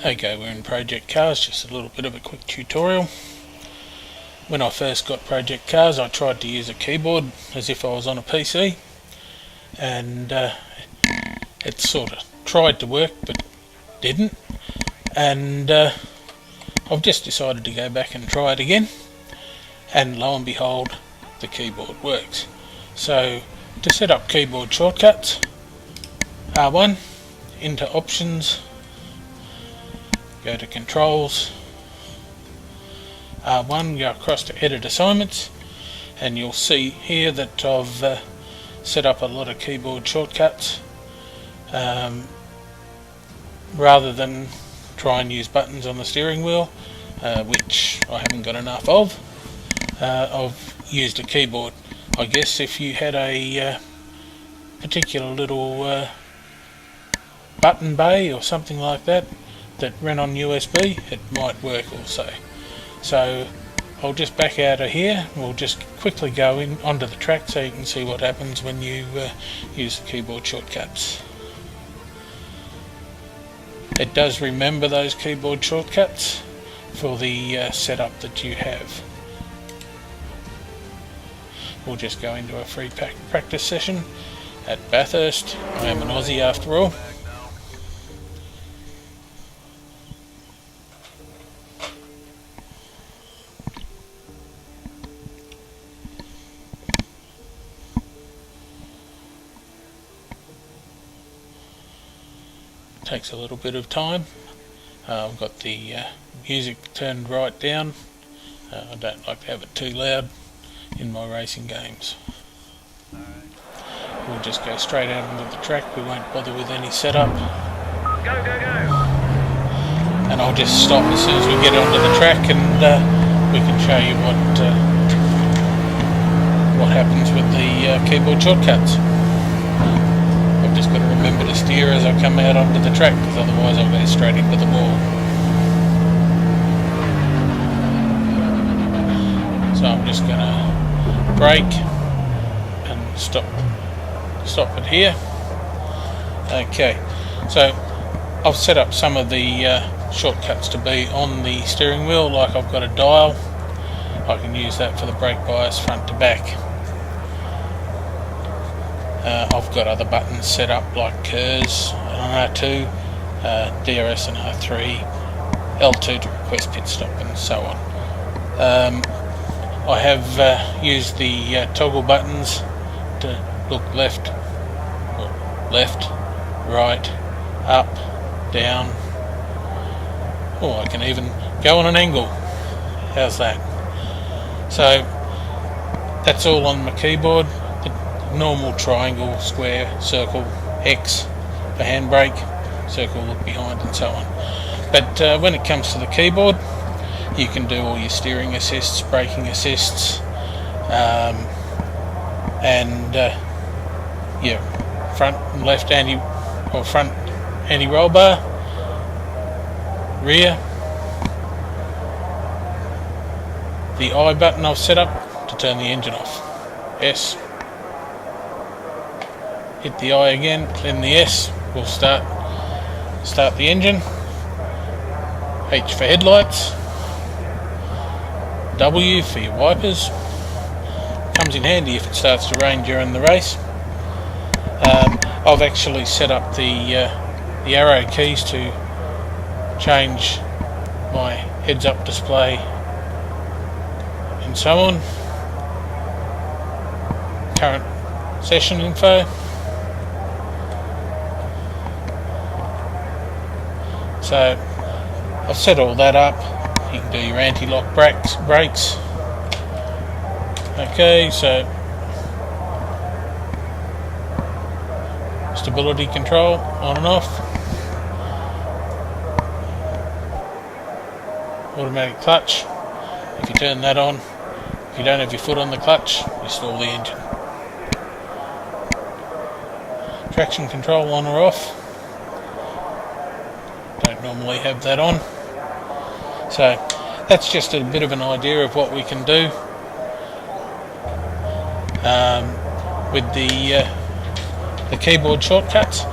Okay, we're in Project Cars, just a little bit of a quick tutorial. When I first got Project Cars, I tried to use a keyboard as if I was on a PC, and it sort of tried to work but didn't, and I've just decided to go back and try it again, and lo and behold, the keyboard works. So to set up keyboard shortcuts, R1, into Options, go to Controls, R1, go across to Edit Assignments, and you'll see here that I've set up a lot of keyboard shortcuts rather than try and use buttons on the steering wheel, which I haven't got enough of. I've used a keyboard. I guess if you had a particular little button bay or something like that ran on USB, it might work also. So I'll just back out of here. We'll just quickly go in onto the track so you can see what happens when you use the keyboard shortcuts. It does remember those keyboard shortcuts for the setup that you have. We'll just go into a free practice session at Bathurst. I am an Aussie after all. Takes a little bit of time. I've got the music turned right down. I don't like to have it too loud in my racing games. We'll just go straight out onto the track. We won't bother with any setup. Go, go, go! And I'll just stop as soon as we get onto the track, and we can show you what happens with the keyboard shortcuts. I've just got to remember to steer as I come out onto the track, because otherwise I'll go straight into the wall. So I'm just going to brake and stop it here. Okay, so I've set up some of the shortcuts to be on the steering wheel, like I've got a dial. I can use that for the brake bias front to back. I've got other buttons set up like KERS and R2, DRS and R3, L2 to request pit stop, and so on. I have used the toggle buttons to look left, right, up, down. Oh, I can even go on an angle. How's that? So that's all on my keyboard. Normal triangle, square, circle, X for handbrake, circle, look behind, and so on. But when it comes to the keyboard, you can do all your steering assists, braking assists, and your front and left front anti-roll bar, rear. The I button I've set up to turn the engine off. S. Hit the I again, then the S will start the engine. H for headlights. W for your wipers. Comes in handy if it starts to rain during the race. I've actually set up the arrow keys to change my heads-up display and so on. Current session info. So I've set all that up. You can do your anti-lock brakes. Okay, so stability control on and off. Automatic clutch. If you turn that on, if you don't have your foot on the clutch, you stall the engine. Traction control on or off. Don't normally have that on. So that's just a bit of an idea of what we can do with the keyboard shortcuts.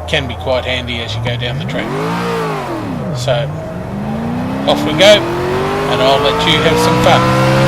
Can be quite handy as you go down the track. So off we go, and I'll let you have some fun.